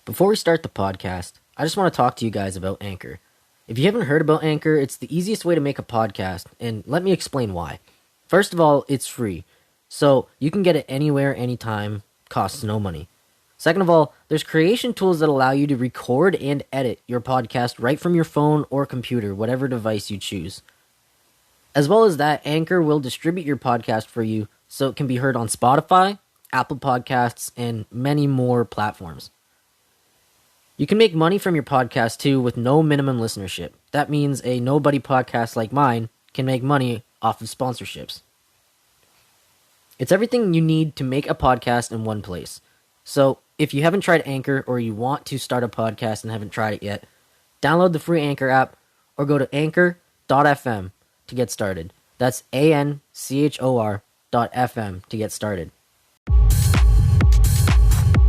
Before we start the podcast, I just want to talk to you guys about Anchor. If you haven't heard about Anchor, it's the easiest way to make a podcast, and let me explain why. First of all, it's free, so you can get it anywhere, anytime, costs no money. Second of all, there's creation tools that allow you to record and edit your podcast right from your phone or computer, whatever device you choose. As well as that, Anchor will distribute your podcast for you so it can be heard on Spotify, Apple Podcasts, and many more platforms. You can make money from your podcast too with no minimum listenership. That means a nobody podcast like mine can make money off of sponsorships. It's everything you need to make a podcast in one place. So if you haven't tried Anchor or you want to start a podcast and haven't tried it yet, download the free Anchor app or go to anchor.fm to get started. That's ANCHOR.FM to get started.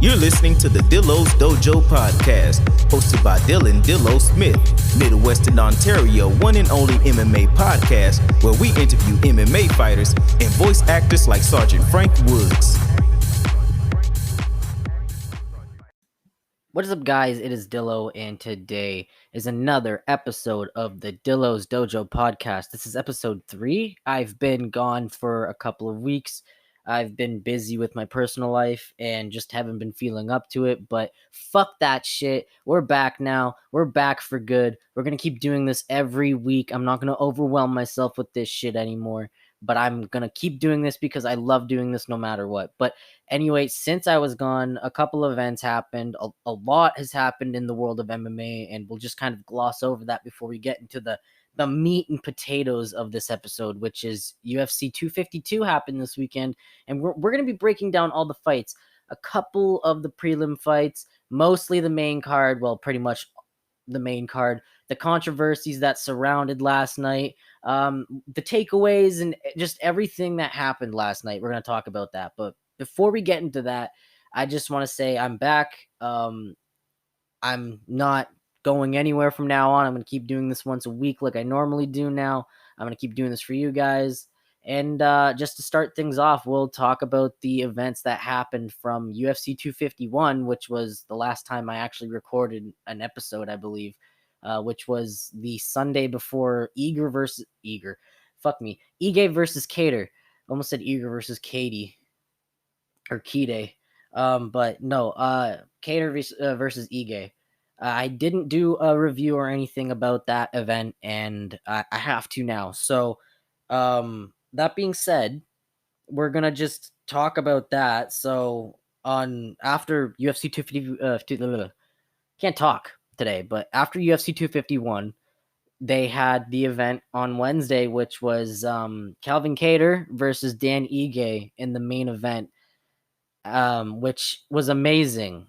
You're listening to the Dillo's Dojo podcast, hosted by Dylan Dillo Smith, Midwestern Ontario one and only MMA podcast, where we interview MMA fighters and voice actors like Sergeant Frank Woods. What is up, guys? It is Dillo, and today is another episode of the Dillo's Dojo podcast. This is episode 3. I've been gone for a couple of weeks. I've been busy with my personal life and just haven't been feeling up to it, but fuck that shit. We're back now. We're back for good. We're going to keep doing this every week. I'm not going to overwhelm myself with this shit anymore, but I'm going to keep doing this because I love doing this no matter what. But anyway, since I was gone, a couple of events happened. A lot has happened in the world of MMA, and we'll just kind of gloss over that before we get into the meat and potatoes of this episode, which is UFC 252 happened this weekend, and we're going to be breaking down all the fights, a couple of the prelim fights, mostly the main card, well, pretty much the main card, the controversies that surrounded last night, the takeaways, and just everything that happened last night. We're going to talk about that, but before we get into that, I just want to say I'm back. I'm not going anywhere from now on. I'm going to keep doing this once a week like I normally do now. I'm going to keep doing this for you guys. And just to start things off, we'll talk about the events that happened from UFC 251, which was the last time I actually recorded an episode, I believe, which was the Sunday before Ige versus Keator. Almost said Ige versus Katie or Kide. But no, Keator versus Ige. I didn't do a review or anything about that event, and I have to now. So, that being said, we're gonna just talk about that. So, after UFC 250, can't talk today, but after UFC 251, they had the event on Wednesday, which was Calvin Keator versus Dan Ige in the main event, which was amazing.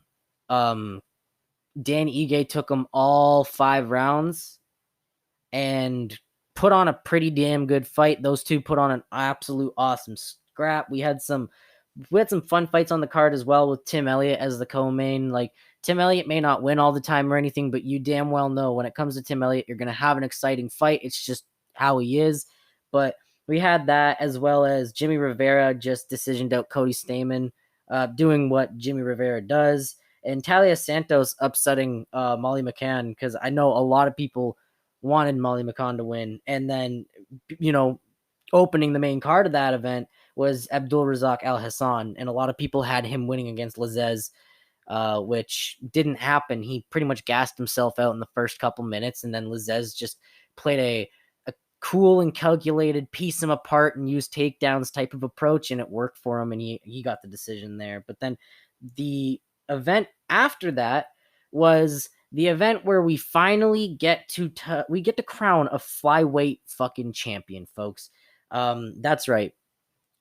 Dan Ige took them all 5 rounds and put on a pretty damn good fight. Those two put on an absolute awesome scrap. We had some fun fights on the card as well with Tim Elliott as the co-main. Like, Tim Elliott may not win all the time or anything, but you damn well know when it comes to Tim Elliott, you're going to have an exciting fight. It's just how he is. But we had that, as well as Jimmy Rivera just decisioned out Cody Stamann, doing what Jimmy Rivera does. And Talia Santos upsetting Molly McCann, because I know a lot of people wanted Molly McCann to win. And then, opening the main card of that event was Abdul Razak Al Hassan, and a lot of people had him winning against Lazzez, which didn't happen. He pretty much gassed himself out in the first couple minutes, and then Lazzez just played a cool and calculated, piece him apart and use takedowns type of approach, and it worked for him, and he got the decision there. But then the event after that was the event where we finally get to crown a flyweight fucking champion, folks. That's right.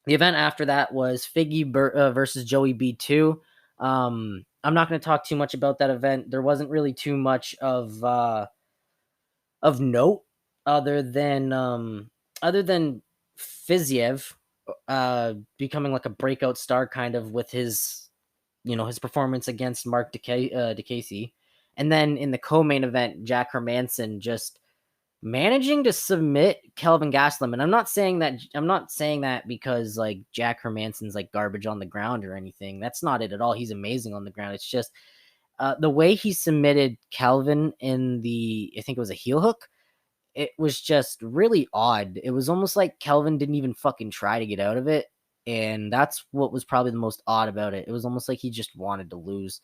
The event after that was Figgy versus Joey B2. I'm not going to talk too much about that event. There wasn't really too much of note other than Fiziev becoming like a breakout star kind of with his performance against Mark DeCasey. And then in the co-main event, Jack Hermansen just managing to submit Kelvin Gastelum. And I'm not saying that because like Jack Hermansen's like garbage on the ground or anything. That's not it at all. He's amazing on the ground. It's just The way he submitted Calvin in I think it was a heel hook, it was just really odd. It was almost like Kelvin didn't even fucking try to get out of it. And that's what was probably the most odd about it. It was almost like he just wanted to lose.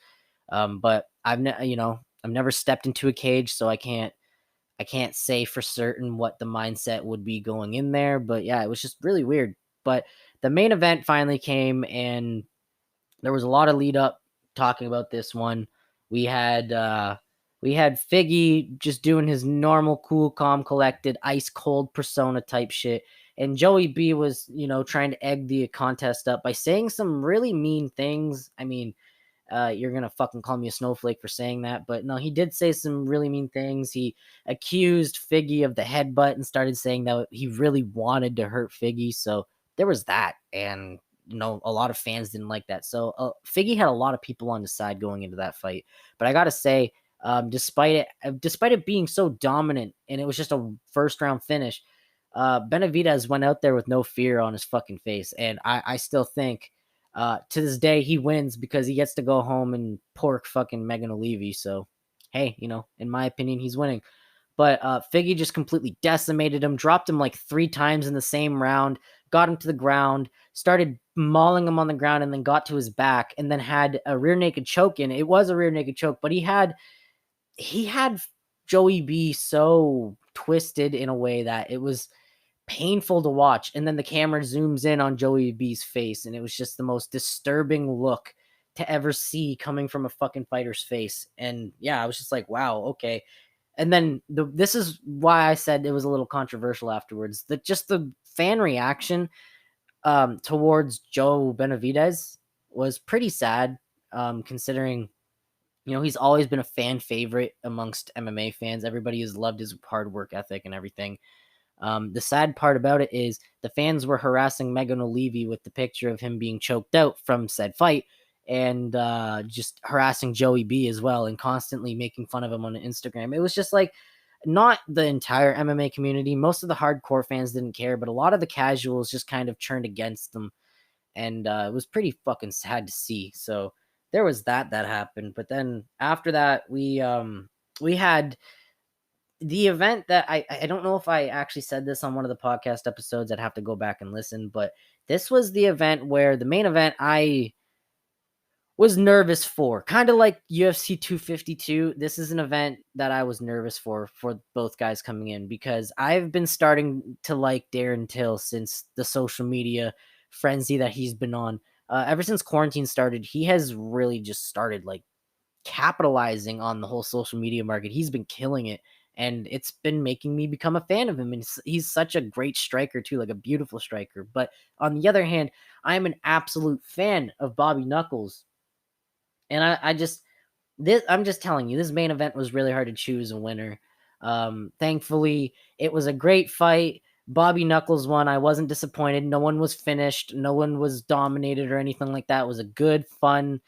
But I've never stepped into a cage, so I can't say for certain what the mindset would be going in there. But yeah, it was just really weird. But the main event finally came, and there was a lot of lead up talking about this one. We had Figgy just doing his normal, cool, calm, collected, ice cold persona type shit. And Joey B was, trying to egg the contest up by saying some really mean things. I mean, you're gonna fucking call me a snowflake for saying that, but no, he did say some really mean things. He accused Figgy of the headbutt and started saying that he really wanted to hurt Figgy. So there was that, and a lot of fans didn't like that. So Figgy had a lot of people on his side going into that fight. But I gotta say, despite it being so dominant, and it was just a first round finish, Benavidez went out there with no fear on his fucking face, and I still think. To this day, he wins because he gets to go home and pork fucking Megan O'Leary. So, hey, in my opinion, he's winning. But Figgy just completely decimated him, dropped him like 3 times in the same round, got him to the ground, started mauling him on the ground, and then got to his back, and then had a rear naked choke in. It was a rear naked choke, but he had Joey B so twisted in a way that it was painful to watch. And then the camera zooms in on Joey B's face, and it was just the most disturbing look to ever see coming from a fucking fighter's face. And yeah, I was just like, wow, okay. And then this is why I said it was a little controversial afterwards. That just the fan reaction towards Joe Benavidez was pretty sad, considering he's always been a fan favorite amongst MMA fans. Everybody has loved his hard work ethic and everything. The sad part about it is the fans were harassing Megan O'Leary with the picture of him being choked out from said fight, and just harassing Joey B as well, and constantly making fun of him on Instagram. It was just like, not the entire MMA community. Most of the hardcore fans didn't care, but a lot of the casuals just kind of turned against them, and it was pretty fucking sad to see. So there was that happened. But then after that, we had the event that I don't know if I actually said this on one of the podcast episodes. I'd have to go back and listen, but this was the event where the main event I was nervous for, kind of like UFC 252. This is an event that I was nervous for both guys coming in, because I've been starting to like Darren Till since the social media frenzy that he's been on. Ever since quarantine started, he has really just started like capitalizing on the whole social media market. He's been killing it, and it's been making me become a fan of him. And he's such a great striker too, like a beautiful striker. But on the other hand, I'm an absolute fan of Bobby Knuckles. And I'm just telling you, this main event was really hard to choose a winner. Thankfully, it was a great fight. Bobby Knuckles won. I wasn't disappointed. No one was finished. No one was dominated or anything like that. It was a good, fun,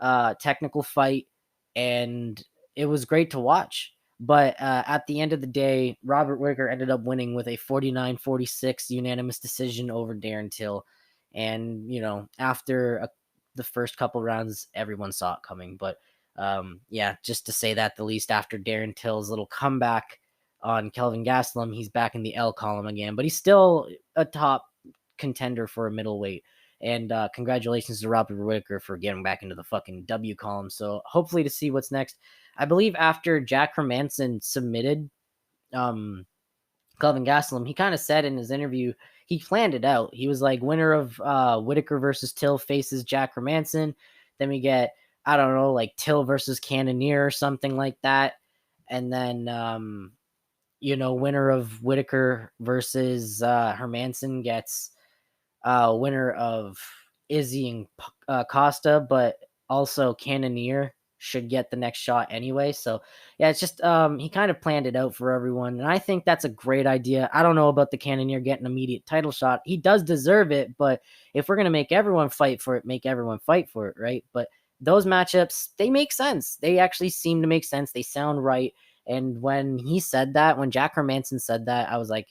technical fight, and it was great to watch. But at the end of the day, Robert Whittaker ended up winning with a 49-46 unanimous decision over Darren Till. And, after the first couple rounds, everyone saw it coming. But yeah, just to say that the least, after Darren Till's little comeback on Kelvin Gastelum, he's back in the L column again. But he's still a top contender for a middleweight. And congratulations to Robert Whittaker for getting back into the fucking W column. So hopefully to see what's next. I believe after Jack Hermansen submitted Kelvin Gastelum, he kind of said in his interview, he planned it out. He was like, winner of Whittaker versus Till faces Jack Hermansen. Then we get, I don't know, like Till versus Cannonier or something like that. And then, winner of Whittaker versus Hermansen gets winner of Izzy and Costa, but also Cannonier should get the next shot anyway. So yeah, it's just he kind of planned it out for everyone, and I think that's a great idea. I don't know about the Cannonier getting an immediate title shot. He does deserve it, but if we're gonna make everyone fight for it, make everyone fight for it, right? But those matchups, they make sense. They actually seem to make sense. They sound right. And when he said that, when Jack Hermansen said that, I was like,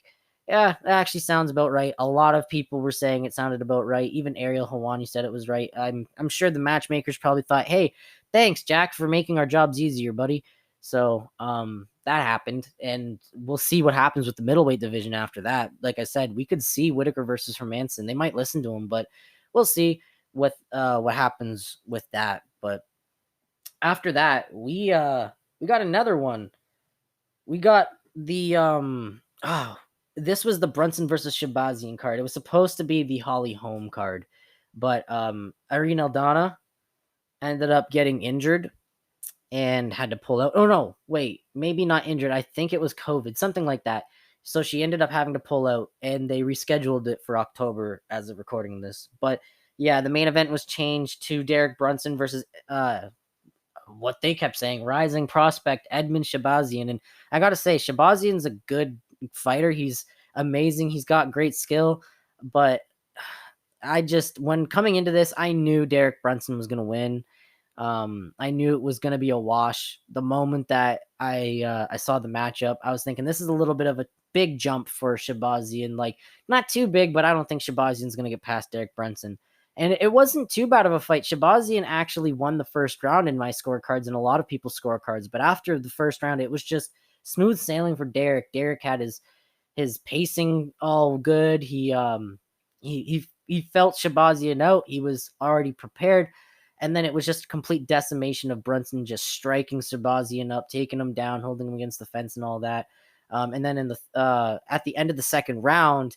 Yeah, that actually sounds about right. A lot of people were saying it sounded about right. Even Ariel Hawani said it was right. I'm sure the matchmakers probably thought, "Hey, thanks, Jack, for making our jobs easier, buddy." So, that happened, and we'll see what happens with the middleweight division after that. Like I said, we could see Whitaker versus Hermansen. They might listen to him, but we'll see what happens with that. But after that, we got another one. We got the this was the Brunson versus Shabazian card. It was supposed to be the Holly Holm card, but Irene Aldana ended up getting injured and had to pull out. Oh no, wait, maybe not injured. I think it was COVID, something like that. So she ended up having to pull out, and they rescheduled it for October as of recording this. But yeah, the main event was changed to Derek Brunson versus what they kept saying, rising prospect Edmund Shabazian. And I got to say, Shabazian's a good fighter. He's amazing. He's got great skill. But when coming into this, I knew Derek Brunson was going to win. I knew it was going to be a wash. The moment that I saw the matchup, I was thinking this is a little bit of a big jump for Shabazian. Like, not too big, but I don't think Shabazian's going to get past Derek Brunson. And it wasn't too bad of a fight. Shabazian actually won the first round in my scorecards and a lot of people's scorecards. But after the first round, it was just smooth sailing for Derek. Derek had his pacing all good. He felt Shabazian out. He was already prepared. And then it was just a complete decimation of Brunson just striking Shabazian up, taking him down, holding him against the fence and all that. And then at the end of the second round,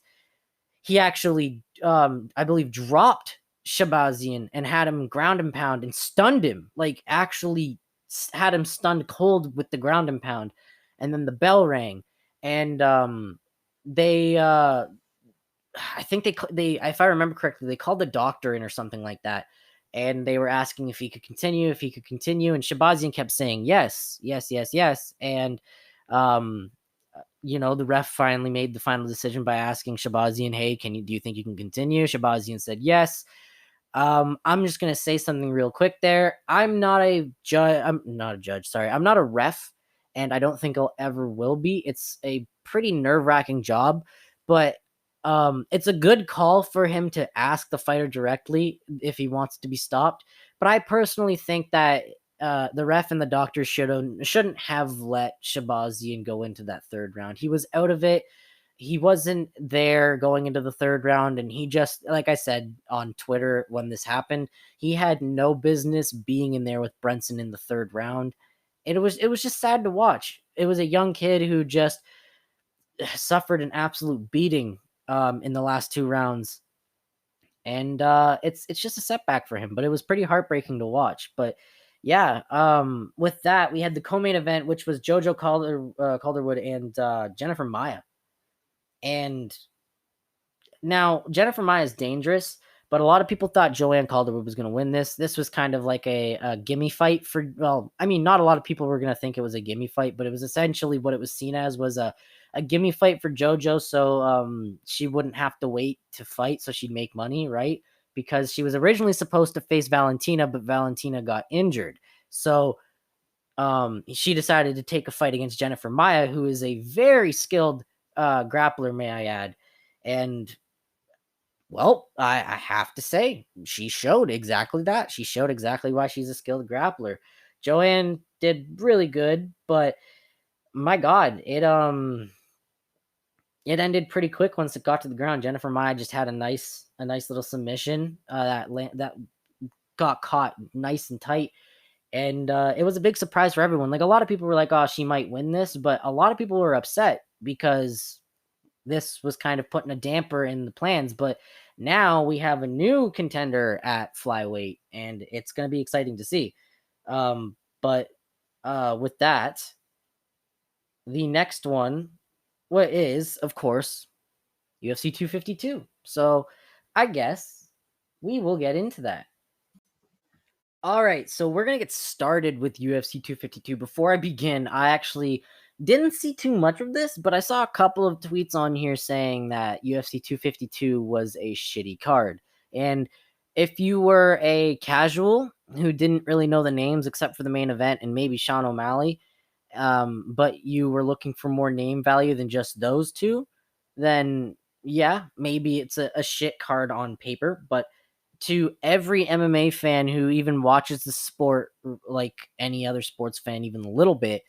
he actually, I believe, dropped Shabazian and had him ground and pound and stunned him, like actually had him stunned cold with the ground and pound. And then the bell rang, and they I think they if I remember correctly, they called the doctor in or something like that, and they were asking if he could continue, and Shabazian kept saying yes, yes, yes, yes, and um the ref finally made the final decision by asking Shabazian, "Hey, do you think you can continue?" Shabazian said yes. I'm just gonna say something real quick there. I'm not a judge. I'm not a judge. Sorry, I'm not a ref, and I don't think I'll ever will be. It's a pretty nerve wracking job, but it's a good call for him to ask the fighter directly if he wants to be stopped. But I personally think that the ref and the doctor shouldn't have let Shabazian go into that third round. He was out of it. He wasn't there going into the third round, and he just, like I said on Twitter when this happened, he had no business being in there with Brunson in the third round. It was just sad to watch. It was a young kid who just suffered an absolute beating in the last two rounds, and it's just a setback for him. But it was pretty heartbreaking to watch. But yeah, with that, we had the co-main event, which was Jojo Calderwood and Jennifer Maia. And now Jennifer Maia is dangerous, but a lot of people thought Joanne Calderwood was going to win this. This was kind of like a gimme fight for, well, I mean, not a lot of people were going to think it was a gimme fight, but it was essentially what it was seen as was a gimme fight for JoJo. So she wouldn't have to wait to fight, so she'd make money, right? Because she was originally supposed to face Valentina, but Valentina got injured. So she decided to take a fight against Jennifer Maia, who is a very skilled grappler, may I add. And well, I have to say, she showed exactly that. She showed exactly why she's a skilled grappler. Joanne did really good, but my God, it ended pretty quick once it got to the ground. Jennifer Maia just had a nice little submission that got caught nice and tight. And it was a big surprise for everyone. Like, a lot of people were like, "Oh, she might win this," but a lot of people were upset because this was kind of putting a damper in the plans. But now we have a new contender at flyweight, and it's going to be exciting to see. But with that, the next one, what is, of course, UFC 252. So I guess we will get into that. All right, so we're going to get started with UFC 252. Before I begin, I actually didn't see too much of this, but I saw a couple of tweets on here saying that UFC 252 was a shitty card. And if you were a casual who didn't really know the names except for the main event and maybe Sean O'Malley, but you were looking for more name value than just those two, then yeah, maybe it's a shit card on paper. But to every MMA fan who even watches the sport like any other sports fan, even a little bit,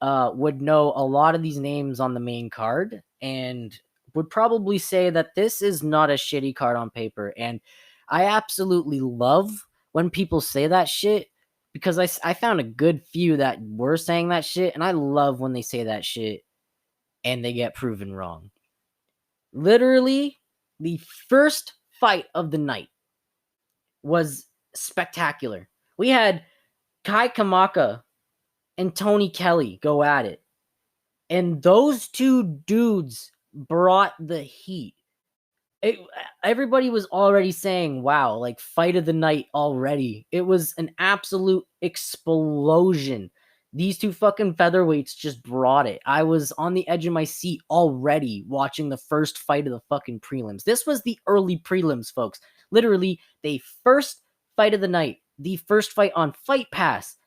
would know a lot of these names on the main card and would probably say that this is not a shitty card on paper. And I absolutely love when people say that shit because I found a good few that were saying that shit. And I love when they say that shit and they get proven wrong. Literally, the first fight of the night was spectacular. We had Kai Kamaka and Tony Kelly go at it. And those two dudes brought the heat. It, everybody was already saying, wow, like fight of the night already. It was an absolute explosion. These two fucking featherweights just brought it. I was on the edge of my seat already watching the first fight of the fucking prelims. This was the early prelims, folks. Literally, the first fight of the night, the first fight on Fight Pass.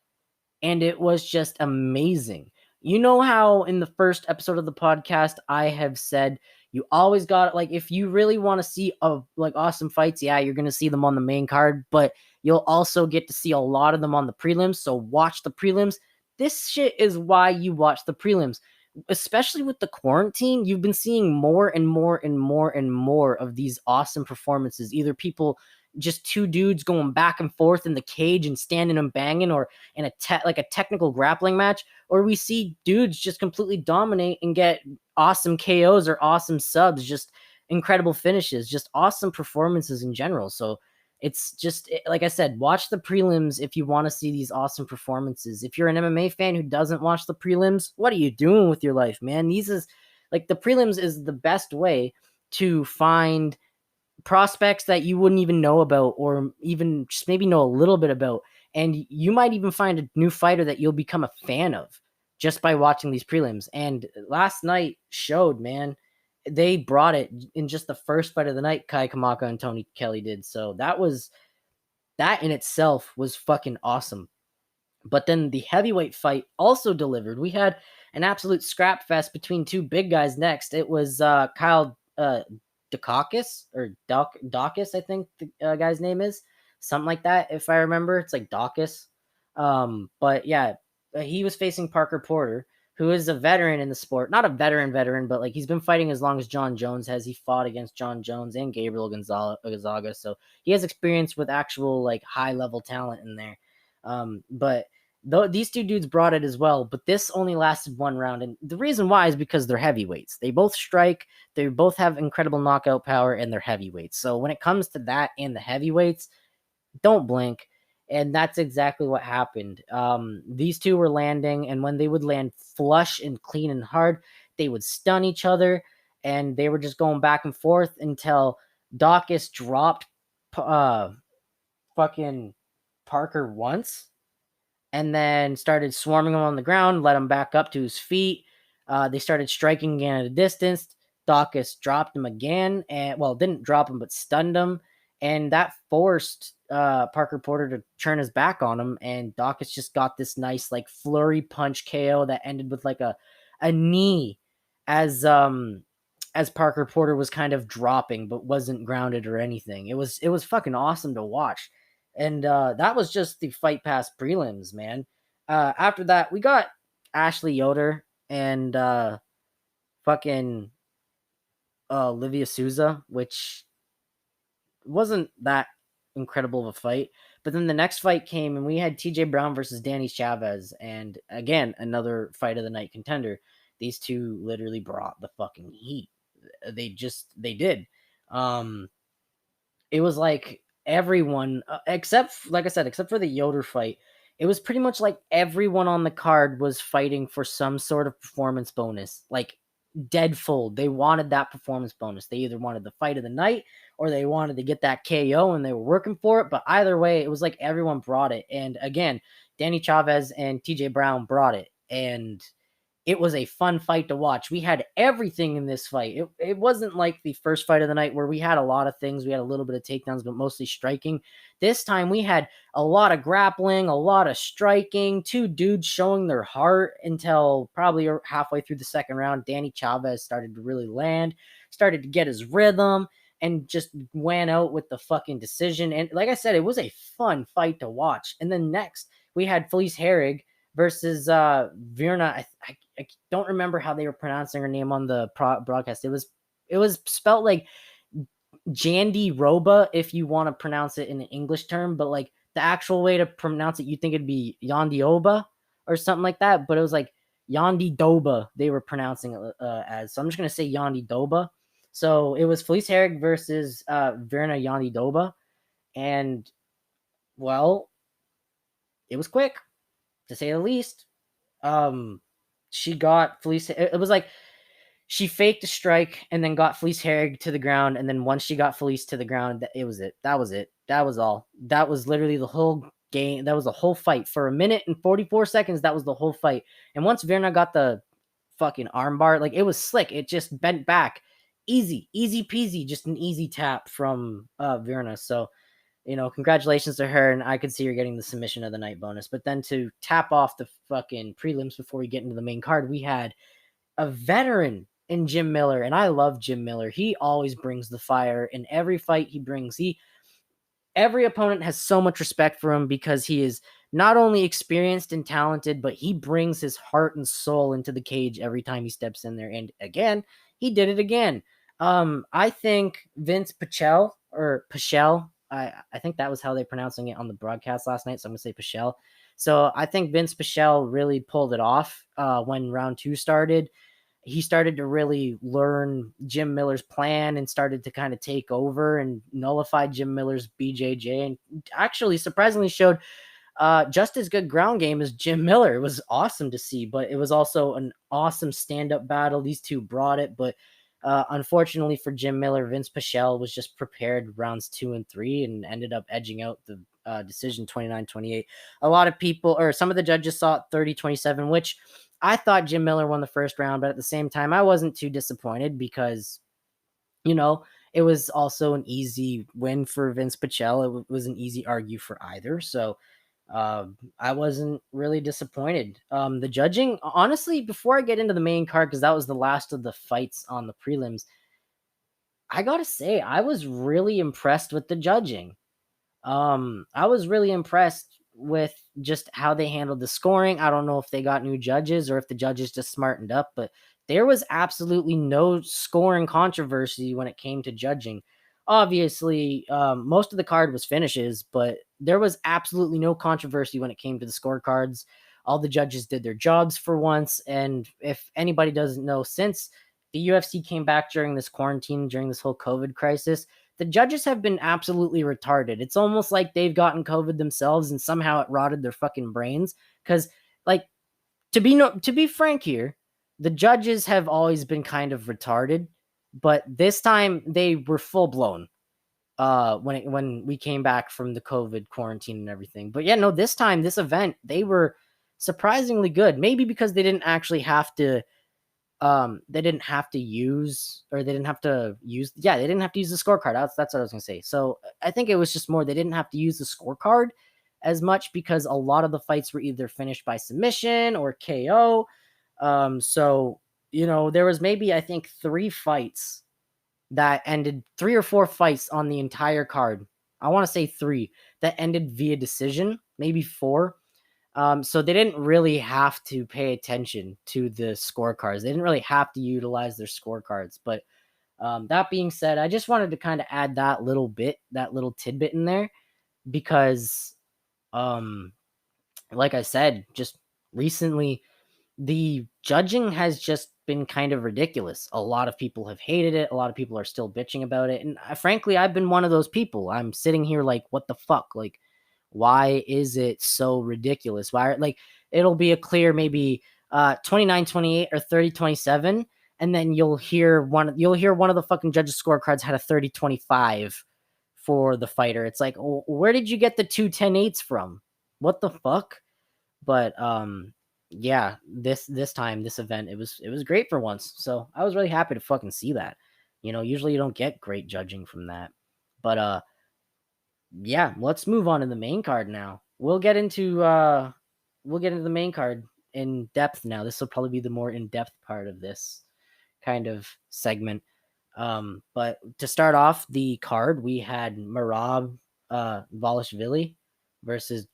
And it was just amazing. You know how in the first episode of the podcast I have said you always got like if you really want to see like awesome fights, yeah, you're gonna see them on the main card, but you'll also get to see a lot of them on the prelims. So watch the prelims. This shit is why you watch the prelims. Especially with the quarantine, you've been seeing more and more and more and more of these awesome performances. Either people just two dudes going back and forth in the cage and standing and banging, or in like a technical grappling match, or we see dudes just completely dominate and get awesome KOs or awesome subs, just incredible finishes, just awesome performances in general. So it's just like I said, watch the prelims if you want to see these awesome performances. If you're an MMA fan who doesn't watch the prelims, what are you doing with your life, man? These is like the prelims is the best way to find prospects that you wouldn't even know about, or even just maybe know a little bit about. And you might even find a new fighter that you'll become a fan of just by watching these prelims. And last night showed, man, they brought it in just the first fight of the night. Kai Kamaka and Tony Kelly did. So that in itself was fucking awesome. But then the heavyweight fight also delivered. We had an absolute scrap fest between two big guys next. It was Kyle Dukakis or Dawkins, I think the guy's name is. Something like that, if I remember. It's like Dawkins. But yeah, he was facing Parker Porter, who is a veteran in the sport. Not a veteran, but like he's been fighting as long as John Jones has. He fought against John Jones and Gabriel Gonzaga. So he has experience with actual like high-level talent in there. But these two dudes brought it as well, but this only lasted one round. And the reason why is because they're heavyweights. They both strike, they both have incredible knockout power, and they're heavyweights. So when it comes to that and the heavyweights, don't blink. And that's exactly what happened. These two were landing, and when they would land flush and clean and hard, they would stun each other, and they were just going back and forth until Dawkins dropped fucking Parker once, and then started swarming him on the ground, let him back up to his feet. They started striking again at a distance. Dawkins dropped him again, and didn't drop him, but stunned him. And that forced Parker Porter to turn his back on him. And Dawkins just got this nice like flurry punch KO that ended with like a knee as Parker Porter was kind of dropping, but wasn't grounded or anything. It was fucking awesome to watch. And that was just the Fight Pass prelims, man. After that, we got Ashley Yoder and fucking Livia Souza, which wasn't that incredible of a fight. But then the next fight came, and we had TJ Brown versus Danny Chavez. And again, another fight of the night contender. These two literally brought the fucking heat. They did. It was like everyone, except, like I said, except for the Yoder fight, it was pretty much like everyone on the card was fighting for some sort of performance bonus, like dead full. They wanted that performance bonus. They either wanted the fight of the night or they wanted to get that KO, and they were working for it. But either way, it was like everyone brought it. And again, Danny Chavez and TJ Brown brought it. And it was a fun fight to watch. We had everything in this fight. It wasn't like the first fight of the night where we had a lot of things. We had a little bit of takedowns, but mostly striking. This time we had a lot of grappling, a lot of striking, two dudes showing their heart until probably halfway through the second round. Danny Chavez started to really land, started to get his rhythm, and just went out with the fucking decision. And like I said, it was a fun fight to watch. And then next, we had Felice Herrig versus Virna. I don't remember how they were pronouncing her name on the broadcast. It was spelled like Jandy Roba if you want to pronounce it in an English term, but like the actual way to pronounce it, you think it'd be Yandioba or something like that, but it was like Yandi Doba they were pronouncing it as. So I'm just gonna say Yandi Doba. So it was Felice Herrig versus Virna Yandi Doba, and well, it was quick to say the least. She got Felice. It was like she faked a strike and then got Felice Herrig to the ground, and then once she got Felice to the ground, it was it. That was it. That was all. That was literally the whole game. That was the whole fight for a minute and 44 seconds. That was the whole fight. And once Virna got the fucking armbar, like it was slick. It just bent back, easy peasy, just an easy tap from Virna. So congratulations to her, and I could see her getting the submission of the night bonus. But then to tap off the fucking prelims before we get into the main card, we had a veteran in Jim Miller, and I love Jim Miller. He always brings the fire in every fight he brings. Every opponent has so much respect for him because he is not only experienced and talented, but he brings his heart and soul into the cage every time he steps in there. And again, he did it again. I think Vince Pichel or Pichel, I think that was how they're pronouncing it on the broadcast last night. So I'm gonna say Pichel. So I think Vince Pichel really pulled it off when round 2 started. He started to really learn Jim Miller's plan and started to kind of take over and nullify Jim Miller's BJJ, and actually surprisingly showed just as good ground game as Jim Miller. It was awesome to see, but it was also an awesome stand-up battle. These two brought it, but unfortunately for Jim Miller, Vince Pichel was just prepared rounds 2 and 3 and ended up edging out the decision 29-28. A lot of people, or some of the judges, saw it 30-27, which I thought Jim Miller won the first round, but at the same time, I wasn't too disappointed because, it was also an easy win for Vince Pichel. It was an easy argue for either. So I wasn't really disappointed. The judging, honestly, before I get into the main card, because that was the last of the fights on the prelims, I gotta say, I was really impressed with the judging. I was really impressed with just how they handled the scoring. I don't know if they got new judges or if the judges just smartened up, but there was absolutely no scoring controversy when it came to judging. Obviously, most of the card was finishes, but there was absolutely no controversy when it came to the scorecards. All the judges did their jobs for once. And if anybody doesn't know, since the UFC came back during this quarantine, during this whole COVID crisis, the judges have been absolutely retarded. It's almost like they've gotten COVID themselves and somehow it rotted their fucking brains. Because, like, to be frank here, the judges have always been kind of retarded, but this time they were full blown. When we came back from the COVID quarantine and everything. But yeah, no, this time, this event, they were surprisingly good. Maybe because they didn't actually have to they didn't have to use the scorecard. That's what I was gonna say. So I think it was just more they didn't have to use the scorecard as much because a lot of the fights were either finished by submission or KO. So there was maybe, I think, 3 or 4 fights on the entire card. I want to say 3 that ended via decision, maybe 4. So they didn't really have to pay attention to the scorecards. They didn't really have to utilize their scorecards. But that being said, I just wanted to kind of add that little tidbit in there because, like I said, just recently, the judging has just been kind of ridiculous. A lot of people have hated it. A lot of people are still bitching about it. And frankly, I've been one of those people. I'm sitting here like, what the fuck? Like, why is it so ridiculous? Why, like, it'll be a clear maybe 29-28 or 30-27, and then you'll hear one of the fucking judges' scorecards had a 30-25 for the fighter. It's like, where did you get the 2 10-8s from? What the fuck? But yeah, this event, it was great for once. So I was really happy to fucking see that. Usually you don't get great judging from that. But yeah, let's move on to the main card now. We'll get into the main card in depth now. This will probably be the more in-depth part of this kind of segment. But to start off the card, we had Marab Vollishville versus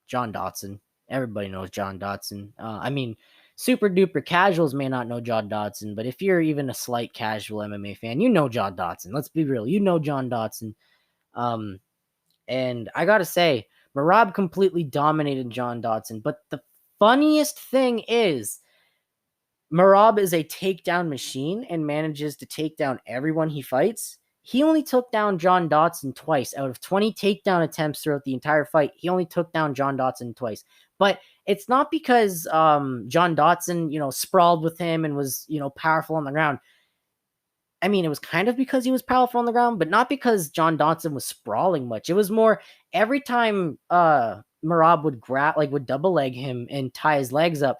John Dodson. Everybody knows John Dodson. I mean, super duper casuals may not know John Dodson, but if you're even a slight casual MMA fan, you know John Dodson. Let's be real. You know John Dodson. Um, and I gotta say, Marab completely dominated John Dodson. But the funniest thing is, Marab is a takedown machine and manages to take down everyone he fights. He only took down John Dodson twice out of 20 takedown attempts throughout the entire fight. He only took down John Dodson twice. But it's not because John Dodson, sprawled with him and was, powerful on the ground. I mean, it was kind of because he was powerful on the ground, but not because John Dodson was sprawling much. It was more every time Marab would double leg him and tie his legs up,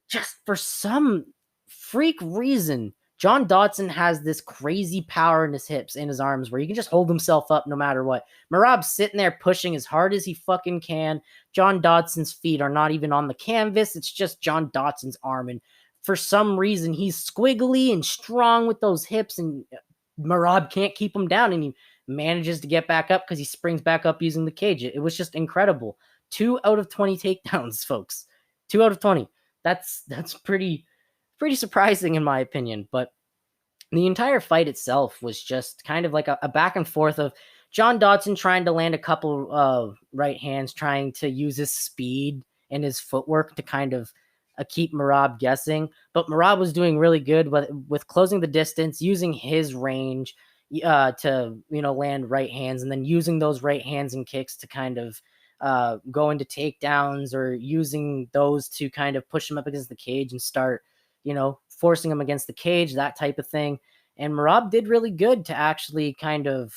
just for some freak reason, John Dodson has this crazy power in his hips and his arms where he can just hold himself up no matter what. Marab's sitting there pushing as hard as he fucking can. John Dodson's feet are not even on the canvas. It's just John Dodson's arm. And for some reason, he's squiggly and strong with those hips, and Marab can't keep him down, and he manages to get back up because he springs back up using the cage. It was just incredible. 2 out of 20 takedowns, folks. 2 out of 20. That's pretty surprising in my opinion. But the entire fight itself was just kind of like a back and forth of John Dodson trying to land a couple of right hands, trying to use his speed and his footwork to kind of keep Marab guessing. But Marab was doing really good with closing the distance, using his range to land right hands, and then using those right hands and kicks to kind of go into takedowns, or using those to kind of push him up against the cage and start, forcing him against the cage, that type of thing. And Marab did really good to actually kind of,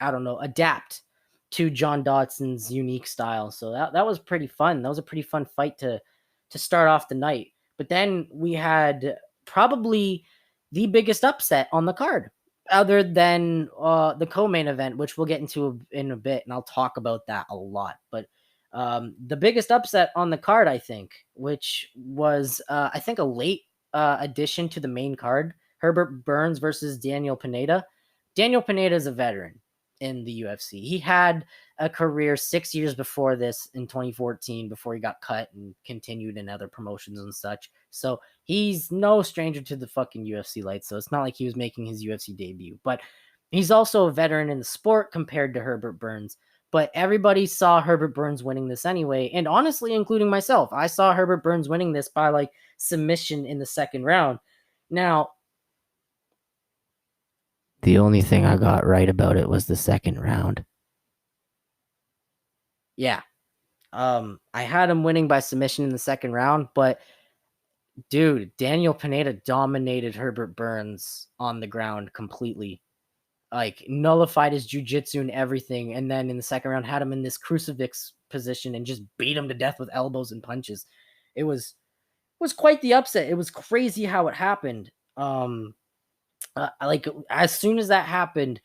adapt to John Dodson's unique style. So that was pretty fun. That was a pretty fun fight to start off the night. But then we had probably the biggest upset on the card, other than the co-main event, which we'll get into in a bit, and I'll talk about that a lot. But the biggest upset on the card, I think, which was, I think, a late addition to the main card, Herbert Burns versus Daniel Pineda. Daniel Pineda is a veteran in the UFC. He had a career 6 years before this in 2014, before he got cut and continued in other promotions and such. So he's no stranger to the fucking UFC lights. So it's not like he was making his UFC debut, but he's also a veteran in the sport compared to Herbert Burns. But everybody saw Herbert Burns winning this anyway. And honestly, including myself, I saw Herbert Burns winning this by submission in the second round. Now, the only thing I got right about it was the second round. Yeah. I had him winning by submission in the second round, but dude, Daniel Pineda dominated Herbert Burns on the ground completely. Nullified his jiu-jitsu and everything, and then in the second round had him in this crucifix position and just beat him to death with elbows and punches. It was quite the upset. It was crazy how it happened. As soon as that happened,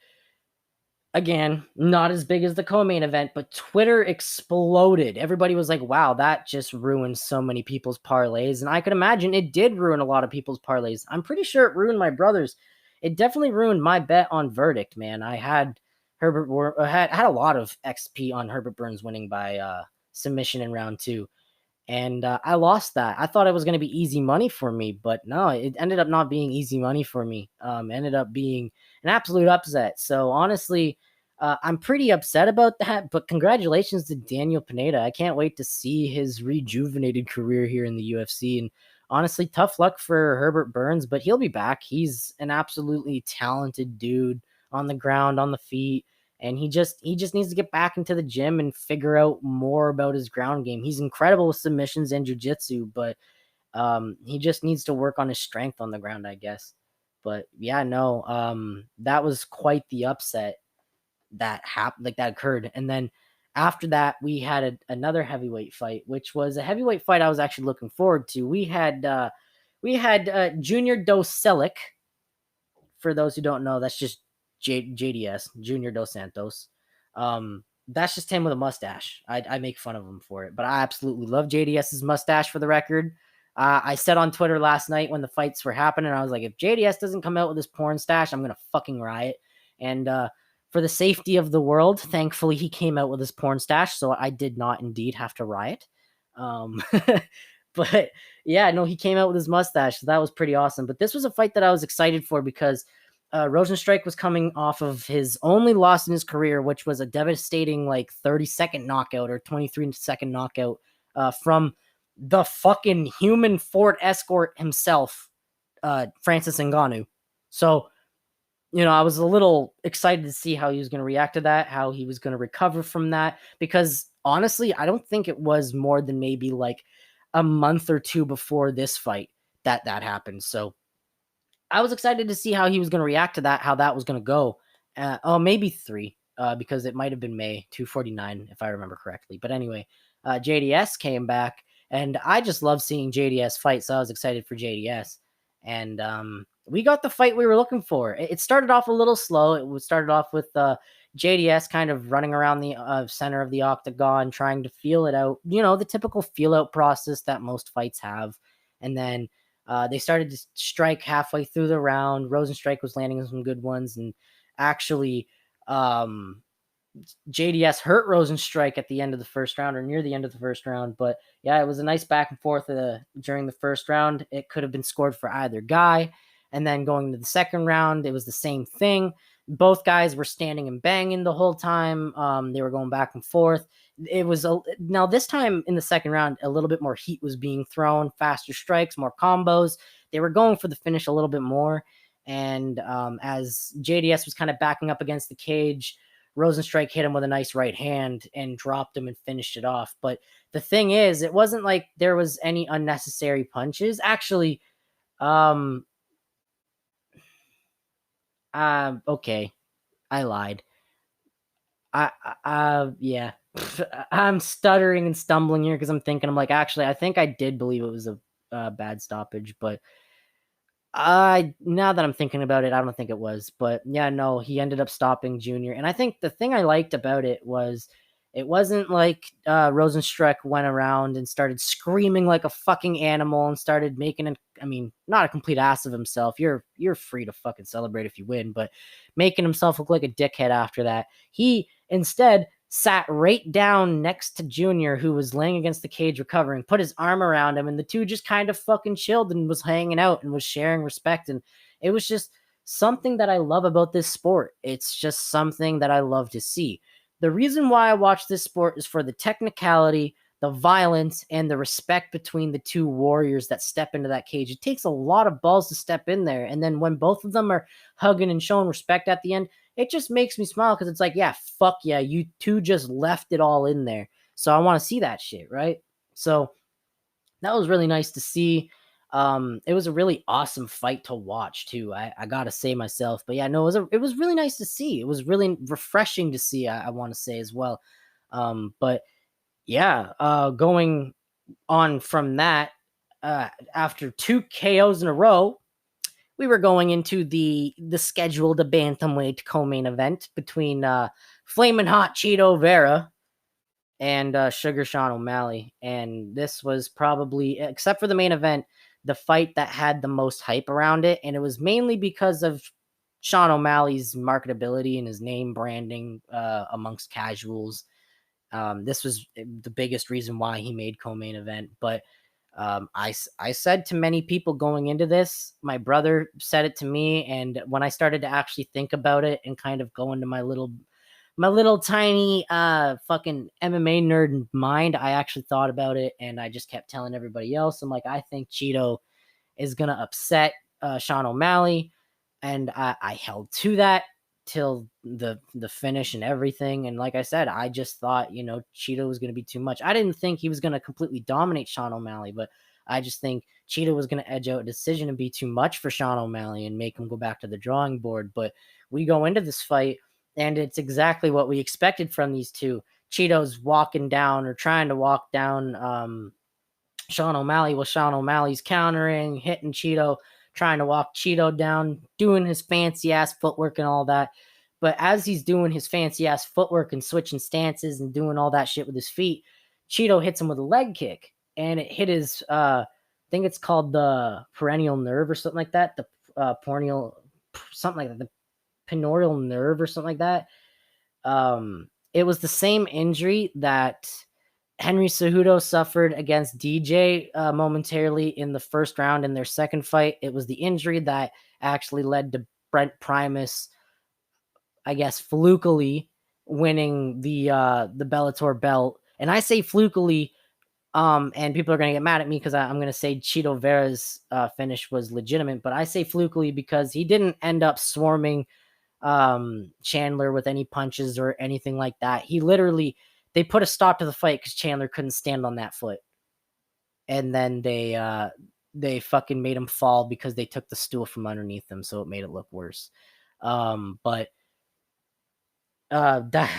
again, not as big as the co-main event, but Twitter exploded. Everybody was like, wow, that just ruined so many people's parlays. And I could imagine it did ruin a lot of people's parlays. I'm pretty sure it ruined my brother's. It definitely ruined my bet on verdict, man. I had had a lot of XP on Herbert Burns winning by submission in round 2. And I lost that. I thought it was going to be easy money for me, but no, it ended up not being easy money for me. Ended up being an absolute upset. So honestly, I'm pretty upset about that, but congratulations to Daniel Pineda. I can't wait to see his rejuvenated career here in the UFC. And honestly, tough luck for Herbert Burns, but he'll be back. He's an absolutely talented dude on the ground, on the feet. And he just needs to get back into the gym and figure out more about his ground game. He's incredible with submissions and jiu-jitsu, but he just needs to work on his strength on the ground, I guess. But yeah, no, that was quite the upset that happened, that occurred. And then After that, we had another heavyweight fight, which was a heavyweight fight I was actually looking forward to. We had Junior Dos Selic. For those who don't know, that's just JDS, Junior Dos Santos. That's just him with a mustache. I make fun of him for it, but I absolutely love JDS's mustache, for the record. I said on Twitter last night when the fights were happening, I was like, if JDS doesn't come out with his porn stash, I'm going to fucking riot. And for the safety of the world, thankfully, he came out with his porn stash, so I did not indeed have to riot. But yeah, no, he came out with his mustache, so that was pretty awesome. But this was a fight that I was excited for because Rosenstrike was coming off of his only loss in his career, which was a devastating 30-second knockout or 23-second knockout from the fucking human Ford Escort himself, Francis Ngannou. So, I was a little excited to see how he was going to react to that, how he was going to recover from that, because honestly, I don't think it was more than maybe a month or two before this fight that happened. So I was excited to see how he was going to react to that, how that was going to go. Maybe 3, because it might have been May 249, if I remember correctly. But anyway, JDS came back, and I just love seeing JDS fight, so I was excited for JDS. And we got the fight we were looking for. It started off a little slow. It started off with JDS kind of running around the center of the octagon, trying to feel it out. The typical feel out process that most fights have. And then they started to strike halfway through the round. Rosenstrike was landing some good ones. And actually, JDS hurt Rosenstrike at the end of the first round, or near the end of the first round. But yeah, it was a nice back and forth during the first round. It could have been scored for either guy. And then going to the second round, it was the same thing. Both guys were standing and banging the whole time. They were going back and forth. It was now this time in the second round, a little bit more heat was being thrown, faster strikes, more combos. They were going for the finish a little bit more. And as JDS was kind of backing up against the cage, Rosenstrike hit him with a nice right hand and dropped him and finished it off. But the thing is, it wasn't like there was any unnecessary punches. Actually, okay, I lied. Yeah. I'm stuttering and stumbling here because I'm actually, I think I did believe it was a bad stoppage, but now that I'm thinking about it, I don't think it was. But yeah, no, he ended up stopping Junior. And I think the thing I liked about it was it wasn't like Rosenstruck went around and started screaming like a fucking animal and started making not a complete ass of himself. You're free to fucking celebrate if you win, but making himself look like a dickhead after that. He instead sat right down next to Junior, who was laying against the cage recovering, put his arm around him, and the two just kind of fucking chilled and was hanging out and was sharing respect. And it was just something that I love about this sport. It's just something that I love to see. The reason why I watch this sport is for the technicality, the violence, and the respect between the two warriors that step into that cage. It takes a lot of balls to step in there. And then when both of them are hugging and showing respect at the end, it just makes me smile because it's like, yeah, fuck yeah, you two just left it all in there. So I want to see that shit, right? So that was really nice to see. It was a really awesome fight to watch too. I gotta say myself, but yeah, no, it was really nice to see. It was really refreshing to see. I want to say as well. But yeah, going on from that, after 2 KOs in a row, we were going into the scheduled bantamweight co-main event between Flamin' Hot Cheeto Vera and Sugar Sean O'Malley. And this was probably, except for the main event, the fight that had the most hype around it. And it was mainly because of Sean O'Malley's marketability and his name branding amongst casuals. This was the biggest reason why he made co-main event. But I said to many people going into this, my brother said it to me. And when I started to actually think about it and kind of go into my little tiny fucking MMA nerd mind, I actually thought about it, and I just kept telling everybody else. I'm like, I think Cheeto is gonna upset Sean O'Malley, and I held to that till the finish and everything. And like I said, I just thought, Cheeto was gonna be too much. I didn't think he was gonna completely dominate Sean O'Malley, but I just think Cheeto was gonna edge out a decision and be too much for Sean O'Malley and make him go back to the drawing board. But we go into this fight, and it's exactly what we expected from these two. Cheeto's walking down or trying to walk down Sean O'Malley. Well, Sean O'Malley's countering, hitting Cheeto, trying to walk Cheeto down, doing his fancy ass footwork and all that. But as he's doing his fancy ass footwork and switching stances and doing all that shit with his feet, Cheeto hits him with a leg kick, and it hit his I think it's called the perennial nerve or something like that. The perennial something like that. The penial nerve or something like that. It was the same injury that Henry Cejudo suffered against DJ momentarily in the first round in their second fight. It was the injury that actually led to Brent Primus, I guess, flukily winning the Bellator belt. And I say flukily, and people are going to get mad at me because I'm going to say Chito Vera's finish was legitimate, but I say flukily because he didn't end up swarming Chandler with any punches or anything like that. They put a stop to the fight because Chandler couldn't stand on that foot. And then they fucking made him fall because they took the stool from underneath him, so it made it look worse. But that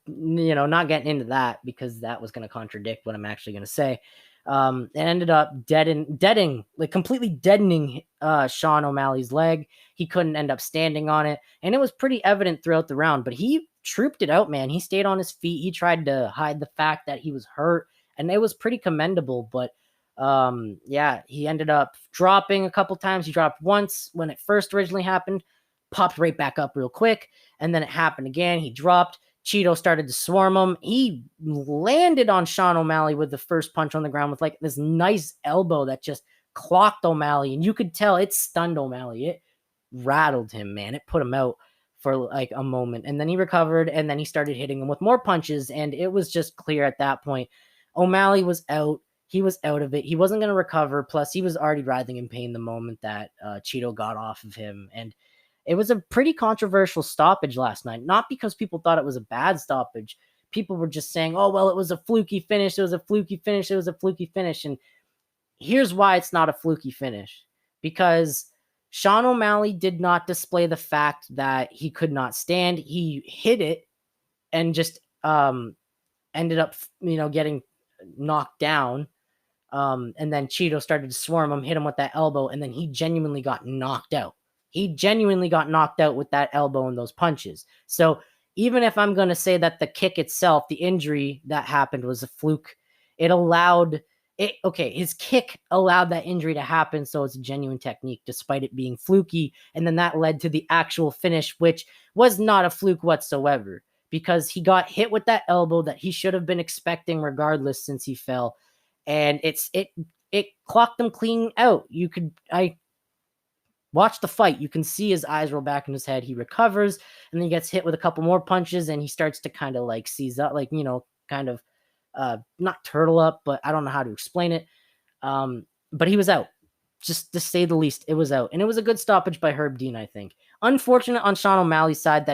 not getting into that because that was going to contradict what I'm actually going to say. It ended up completely deadening Sean O'Malley's leg. He couldn't end up standing on it, and it was pretty evident throughout the round, but he trooped it out, man. He stayed on his feet. He tried to hide the fact that he was hurt, and it was pretty commendable, but he ended up dropping a couple times. He dropped once when it first originally happened, popped right back up real quick, and then it happened again. He dropped. Cheeto started to swarm him. He landed on Sean O'Malley with the first punch on the ground with like this nice elbow that just clocked O'Malley, and you could tell it stunned O'Malley. It rattled him, man. It put him out for like a moment, and then he recovered, and then he started hitting him with more punches, and it was just clear at that point. O'Malley was out. He was out of it. He wasn't going to recover. Plus, he was already writhing in pain the moment that Cheeto got off of him, and it was a pretty controversial stoppage last night. Not because people thought it was a bad stoppage. People were just saying, oh, well, it was a fluky finish. It was a fluky finish. It was a fluky finish. And here's why it's not a fluky finish. Because Sean O'Malley did not display the fact that he could not stand. He hit it and just ended up, getting knocked down. And then Cheeto started to swarm him, hit him with that elbow, and then he genuinely got knocked out. He genuinely got knocked out with that elbow and those punches. So even if I'm going to say that the kick itself, the injury that happened was a fluke, his kick allowed that injury to happen, so it's a genuine technique despite it being fluky, and then that led to the actual finish, which was not a fluke whatsoever because he got hit with that elbow that he should have been expecting regardless since he fell, and it clocked him clean out. I watch the fight. You can see his eyes roll back in his head. He recovers, and then he gets hit with a couple more punches, and he starts to kind of like seize up, not turtle up, but I don't know how to explain it. But he was out. Just to say the least, it was out. And it was a good stoppage by Herb Dean, I think. Unfortunate on Sean O'Malley's side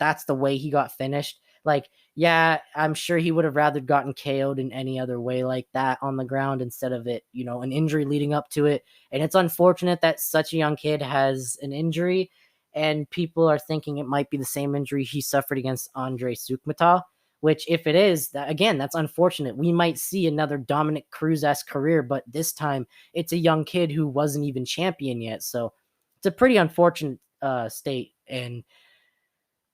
that's the way he got finished. Like, yeah, I'm sure he would have rather gotten KO'd in any other way like that on the ground instead of it, an injury leading up to it. And it's unfortunate that such a young kid has an injury, and people are thinking it might be the same injury he suffered against Andre Sukmatov, which if it is, that's unfortunate. We might see another Dominic Cruz-esque career, but this time it's a young kid who wasn't even champion yet. So it's a pretty unfortunate state. And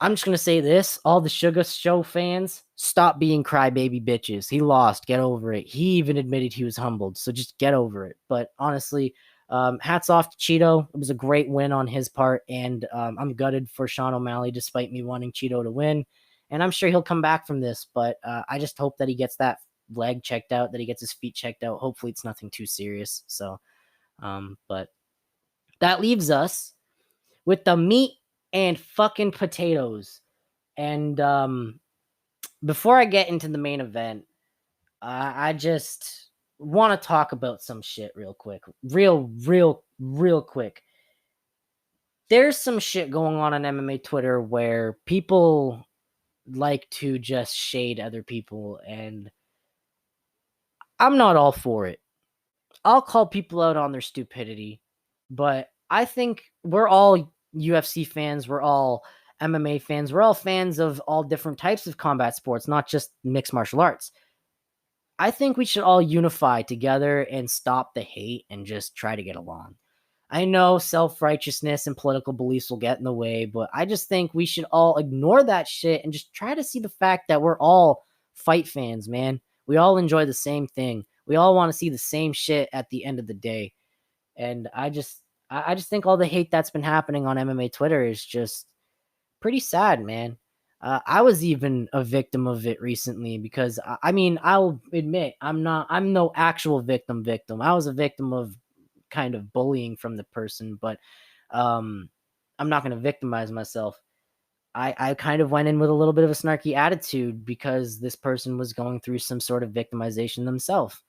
I'm just going to say this, all the Sugar Show fans, stop being crybaby bitches. He lost. Get over it. He even admitted he was humbled. So just get over it. But honestly, hats off to Cheeto. It was a great win on his part. And I'm gutted for Sean O'Malley despite me wanting Cheeto to win. And I'm sure he'll come back from this. But I just hope that he gets that leg checked out, that he gets his feet checked out. Hopefully it's nothing too serious. So, but that leaves us with the meat and fucking potatoes. And before I get into the main event, I just want to talk about some shit real quick. Real quick. There's some shit going on MMA Twitter where people like to just shade other people, and I'm not all for it. I'll call people out on their stupidity, but I think we're all UFC fans. We're all MMA fans. We're all fans of all different types of combat sports, not just mixed martial arts. I think we should all unify together and stop the hate and just try to get along. I know self-righteousness and political beliefs will get in the way, but I just think we should all ignore that shit and just try to see the fact that we're all fight fans, man. We all enjoy the same thing. We all want to see the same shit at the end of the day. And I just think all the hate that's been happening on MMA Twitter is just pretty sad, man. I was even a victim of it recently because I mean, I'll admit I'm no actual victim. I was a victim of kind of bullying from the person, but um, I'm not going to victimize myself. I kind of went in with a little bit of a snarky attitude because this person was going through some sort of victimization themselves.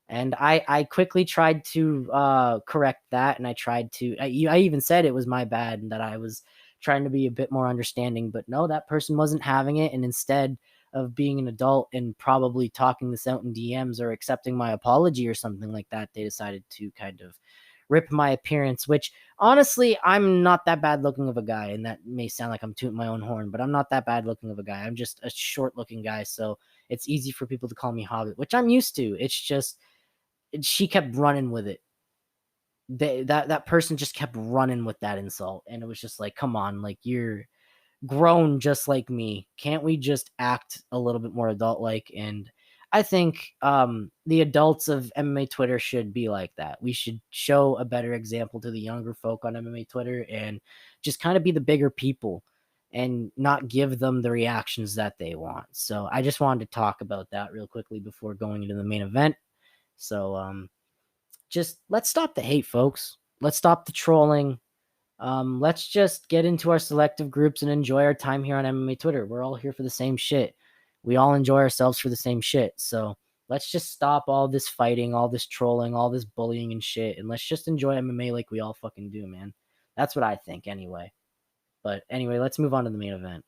And I quickly tried to correct that. And I tried to, I even said it was my bad and that I was trying to be a bit more understanding. But no, that person wasn't having it. And instead of being an adult and probably talking this out in DMs or accepting my apology or something like that, they decided to kind of rip my appearance, which honestly, I'm not that bad looking of a guy. And that may sound like I'm tooting my own horn, but I'm not that bad looking of a guy. I'm just a short looking guy. So it's easy for people to call me Hobbit, which I'm used to. It's just, she kept running with it. That person just kept running with that insult. And it was just like, come on, like you're grown just like me. Can't we just act a little bit more adult like? And I think the adults of MMA Twitter should be like that. We should show a better example to the younger folk on MMA Twitter and just kind of be the bigger people and not give them the reactions that they want. So I just wanted to talk about that real quickly before going into the main event. So just let's stop the hate, folks. Let's stop the trolling. Let's just get into our selective groups and enjoy our time here on MMA Twitter. We're all here for the same shit. We all enjoy ourselves for the same shit. So let's just stop all this fighting, all this trolling, all this bullying and shit. And let's just enjoy MMA like we all fucking do, man. That's what I think anyway. But anyway, let's move on to the main event.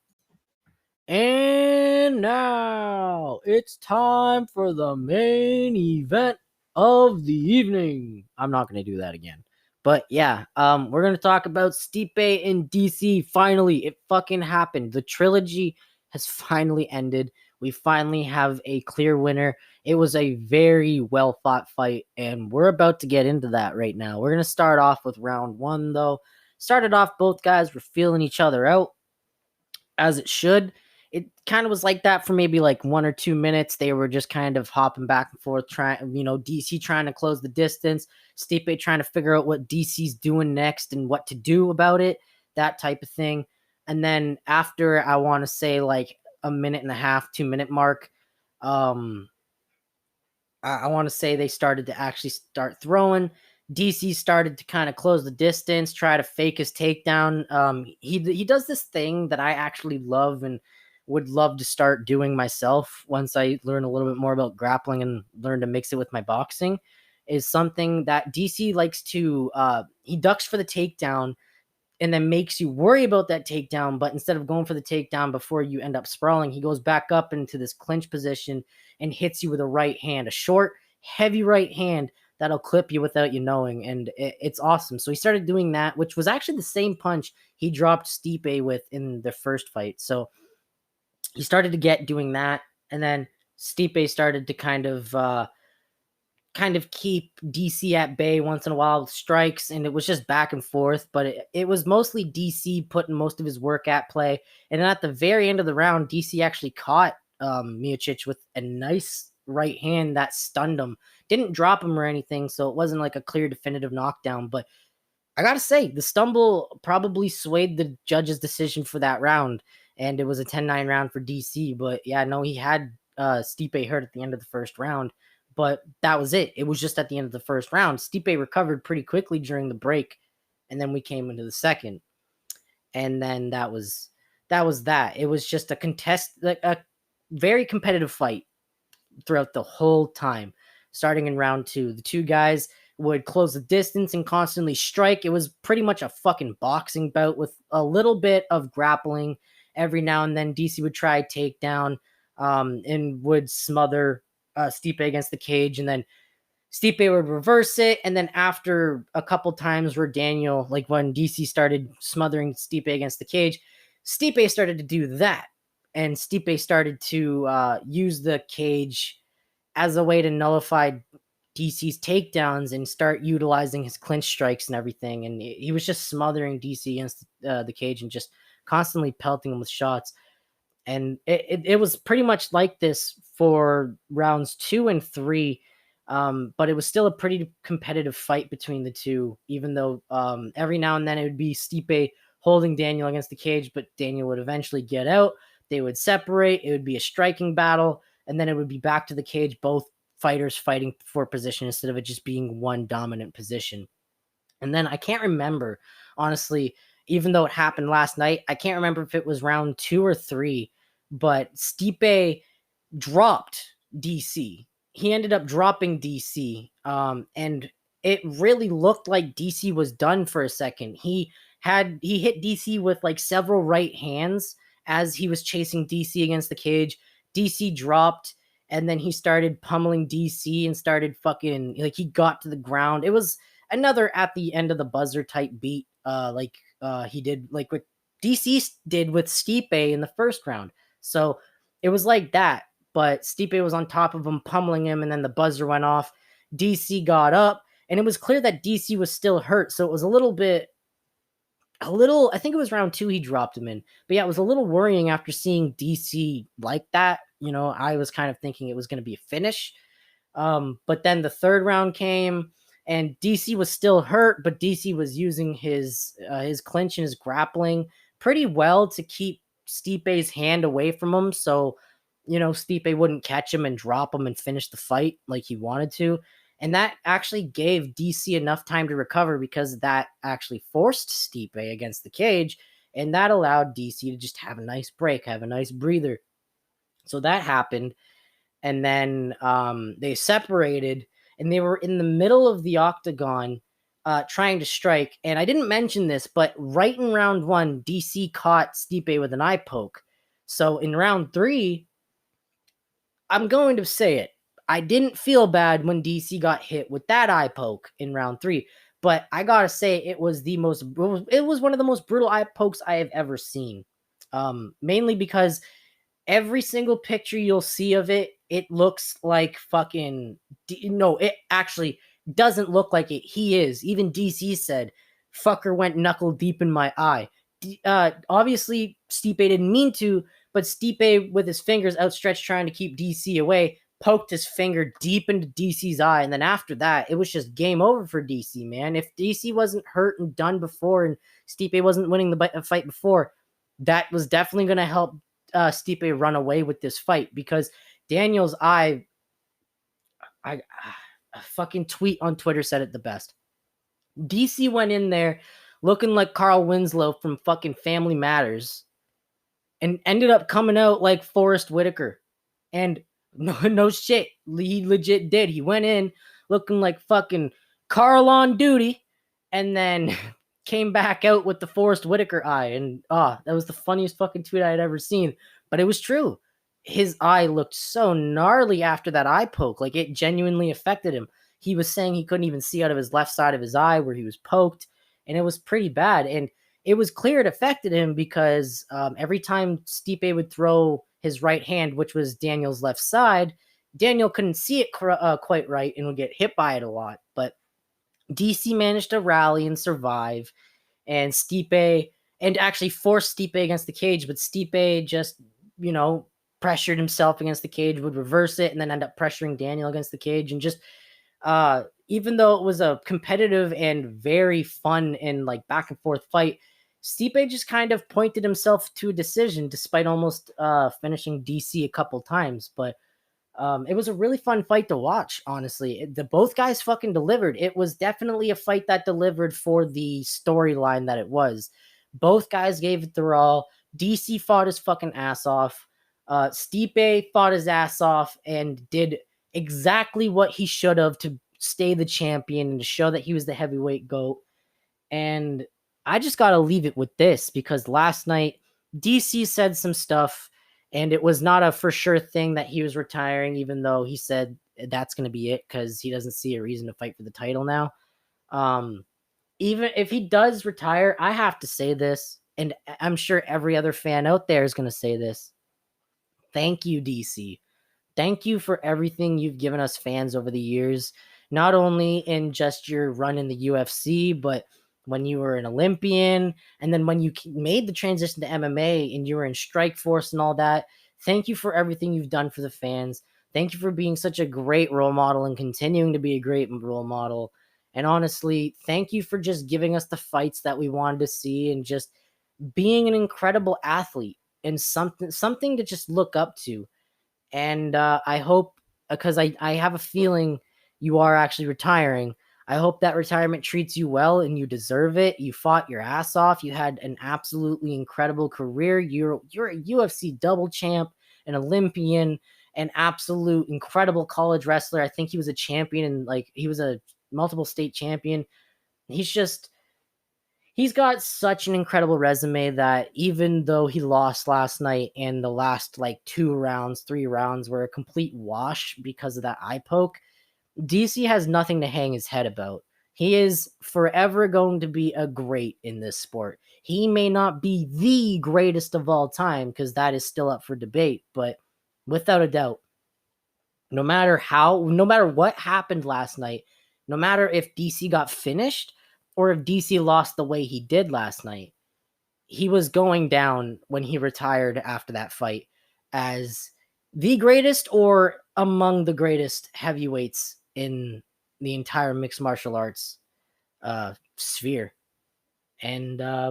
And now it's time for the main event of the evening. I'm not going to do that again. But yeah, we're going to talk about Stipe in DC. Finally, it fucking happened. The trilogy has finally ended. We finally have a clear winner. It was a very well fought fight, and we're about to get into that right now. We're going to start off with round one, though. Started off, both guys were feeling each other out, as it should. It kind of was like that for maybe like 1 or 2 minutes. They were just kind of hopping back and forth, trying, DC trying to close the distance, Stipe trying to figure out what DC's doing next and what to do about it, that type of thing. And then after, I want to say like a minute and a half, 2 minute mark, I want to say they started to actually start throwing. DC started to kind of close the distance, try to fake his takedown. He does this thing that I actually love and would love to start doing myself once I learn a little bit more about grappling and learn to mix it with my boxing, is something that DC likes to, he ducks for the takedown and then makes you worry about that takedown. But instead of going for the takedown before you end up sprawling, he goes back up into this clinch position and hits you with a right hand, a short, heavy right hand that'll clip you without you knowing. And it's awesome. So he started doing that, which was actually the same punch he dropped Stipe with in the first fight. So he started to get doing that. And then Stipe started to kind of keep DC at bay once in a while with strikes, and it was just back and forth, but it was mostly DC putting most of his work at play. And then at the very end of the round, DC actually caught Miocic with a nice right hand that stunned him. Didn't drop him or anything, so it wasn't like a clear definitive knockdown, but I gotta say, the stumble probably swayed the judge's decision for that round, and it was a 10-9 round for DC. But yeah, no, he had Stipe hurt at the end of the first round, but that was it. It was just at the end of the first round. Stipe recovered pretty quickly during the break, and then we came into the second, and then that was that. It was just a very competitive fight throughout the whole time. Starting in round two, the two guys would close the distance and constantly strike. It was pretty much a fucking boxing bout with a little bit of grappling every now and then. DC would try a takedown and would smother Stipe against the cage, and then Stipe would reverse it. And then after a couple times where Daniel, like when DC started smothering Stipe against the cage, Stipe started to do that, and Stipe started to use the cage as a way to nullify DC's takedowns and start utilizing his clinch strikes and everything. And he was just smothering DC against the cage and just constantly pelting him with shots. And it was pretty much like this for rounds 2 and 3. But it was still a pretty competitive fight between the two, even though every now and then it would be Stipe holding Daniel against the cage, but Daniel would eventually get out. They would separate. It would be a striking battle, and then it would be back to the cage, both fighters fighting for position instead of it just being one dominant position. And then I can't remember, honestly, even though it happened last night, I can't remember if it was round 2 or 3, but Stipe dropped DC. He ended up dropping DC, and it really looked like DC was done for a second. He hit DC with like several right hands as he was chasing DC against the cage. DC dropped, and then he started pummeling DC and started fucking like he got to the ground. It was another at the end of the buzzer type beat, he did like what DC did with Stipe in the first round. So it was like that, but Stipe was on top of him, pummeling him, and then the buzzer went off. DC got up, and it was clear that DC was still hurt, so it was I think it was round 2 he dropped him in. But yeah, it was a little worrying after seeing DC like that. I was kind of thinking it was going to be a finish. But then the third round came, and DC was still hurt, but DC was using his clinch and his grappling pretty well to keep Stipe's hand away from him. So, Stipe wouldn't catch him and drop him and finish the fight like he wanted to. And that actually gave DC enough time to recover, because that actually forced Stipe against the cage, and that allowed DC to just have a nice break, have a nice breather. So that happened, and then they separated, and they were in the middle of the octagon trying to strike. And I didn't mention this, but right in round 1, DC caught Stipe with an eye poke. So in round 3, I'm going to say it, I didn't feel bad when DC got hit with that eye poke in round 3, but I gotta say it was one of the most brutal eye pokes I have ever seen. Mainly because every single picture you'll see of it, it looks like fucking no, it actually doesn't look like it. He is. Even DC said, "Fucker went knuckle deep in my eye." Obviously, Stipe didn't mean to, but Stipe, with his fingers outstretched trying to keep DC away, poked his finger deep into DC's eye. And then after that, it was just game over for DC, man. If DC wasn't hurt and done before, and Stipe wasn't winning the fight before, that was definitely going to help Stipe run away with this fight, because Daniel's eye, a fucking tweet on Twitter said it the best. DC went in there looking like Carl Winslow from fucking Family Matters and ended up coming out like Forrest Whitaker. And no shit, he legit did. He went in looking like fucking Carl on duty, and then came back out with the Forrest Whitaker eye. And that was the funniest fucking tweet I had ever seen. But it was true. His eye looked so gnarly after that eye poke. Like, it genuinely affected him. He was saying he couldn't even see out of his left side of his eye where he was poked. And it was pretty bad. And it was clear it affected him because every time Stipe would throw his right hand, which was Daniel's left side, Daniel couldn't see it quite right and would get hit by it a lot. But DC managed to rally and survive, and Stipe, and actually forced Stipe against the cage, but Stipe just, pressured himself against the cage, would reverse it, and then end up pressuring Daniel against the cage. And just, even though it was a competitive and very fun and like back and forth fight, Stipe just kind of pointed himself to a decision, despite almost finishing DC a couple times. But it was a really fun fight to watch, honestly. Both guys fucking delivered. It was definitely a fight that delivered for the storyline that it was. Both guys gave it their all. DC fought his fucking ass off. Stipe fought his ass off and did exactly what he should have to stay the champion and to show that he was the heavyweight GOAT. And I just got to leave it with this, because last night DC said some stuff, and it was not a for sure thing that he was retiring, even though he said that's going to be it because he doesn't see a reason to fight for the title now. Even if he does retire, I have to say this. And I'm sure every other fan out there is going to say this. Thank you, DC. Thank you for everything you've given us fans over the years, not only in just your run in the UFC, but when you were an Olympian, and then when you made the transition to MMA and you were in Strikeforce and all that. Thank you for everything you've done for the fans. Thank you for being such a great role model and continuing to be a great role model. And honestly, thank you for just giving us the fights that we wanted to see and just being an incredible athlete and something to just look up to. And I hope, because I have a feeling you are actually retiring, I hope that retirement treats you well and you deserve it. You fought your ass off. You had an absolutely incredible career. You're a UFC double champ, an Olympian, an absolute incredible college wrestler. I think he was a champion, and like he was a multiple state champion. He's got such an incredible resume that even though he lost last night and the last like 3 rounds were a complete wash because of that eye poke, DC has nothing to hang his head about. He is forever going to be a great in this sport. He may not be the greatest of all time, because that is still up for debate, but without a doubt, no matter what happened last night, no matter if DC got finished or if DC lost the way he did last night, he was going down when he retired after that fight as the greatest or among the greatest heavyweights in the entire mixed martial arts sphere. And I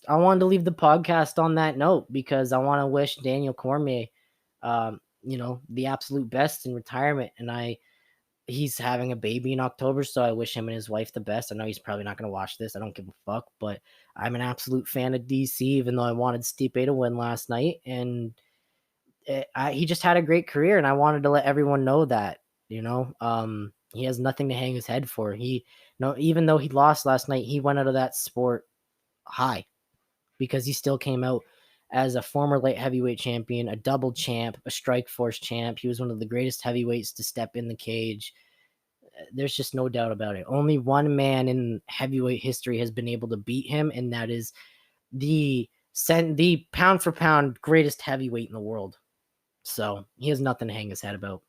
wanted to leave the podcast on that note, because I want to wish Daniel Cormier, the absolute best in retirement. And he's having a baby in October, so I wish him and his wife the best. I know he's probably not going to watch this. I don't give a fuck, but I'm an absolute fan of DC, even though I wanted Stipe to win last night. And he just had a great career, and I wanted to let everyone know that, he has nothing to hang his head for. Even though he lost last night, he went out of that sport high, because he still came out as a former light heavyweight champion, a double champ, a Strikeforce champ. He was one of the greatest heavyweights to step in the cage. There's just no doubt about it. Only one man in heavyweight history has been able to beat him, and that is the pound for pound greatest heavyweight in the world. So he has nothing to hang his head about.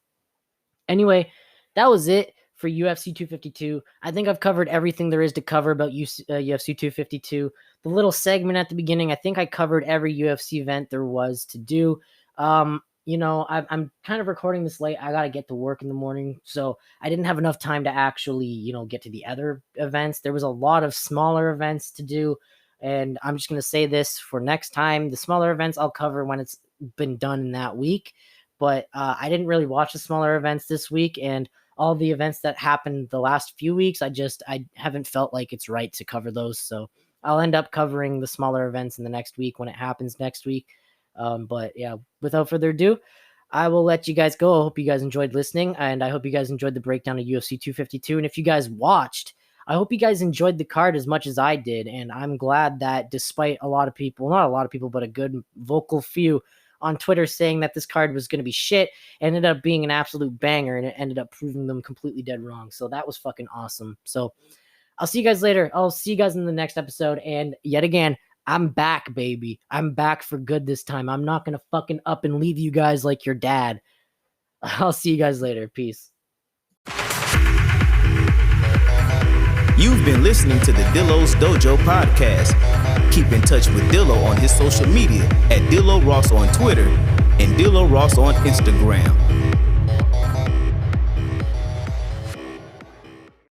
Anyway, that was it for UFC 252. I think I've covered everything there is to cover about UFC 252. The little segment at the beginning, I think I covered every UFC event there was to do. I'm kind of recording this late. I got to get to work in the morning, so I didn't have enough time to actually, get to the other events. There was a lot of smaller events to do, and I'm just going to say this for next time. The smaller events I'll cover when it's been done in that week, but I didn't really watch the smaller events this week, and all the events that happened the last few weeks, I haven't felt like it's right to cover those. So I'll end up covering the smaller events in the next week when it happens next week. But yeah, without further ado, I will let you guys go. I hope you guys enjoyed listening, and I hope you guys enjoyed the breakdown of UFC 252. And if you guys watched, I hope you guys enjoyed the card as much as I did. And I'm glad that despite not a lot of people, but a good vocal few on Twitter saying that this card was going to be shit, ended up being an absolute banger, and it ended up proving them completely dead wrong. So that was fucking awesome. So I'll see you guys later. I'll see you guys in the next episode. And yet again, I'm back, baby. I'm back for good this time. I'm not going to fucking up and leave you guys like your dad. I'll see you guys later. Peace. You've been listening to the Dillo's Dojo podcast. Keep in touch with Dillo on his social media at Dillo Ross on Twitter and Dillo Ross on Instagram.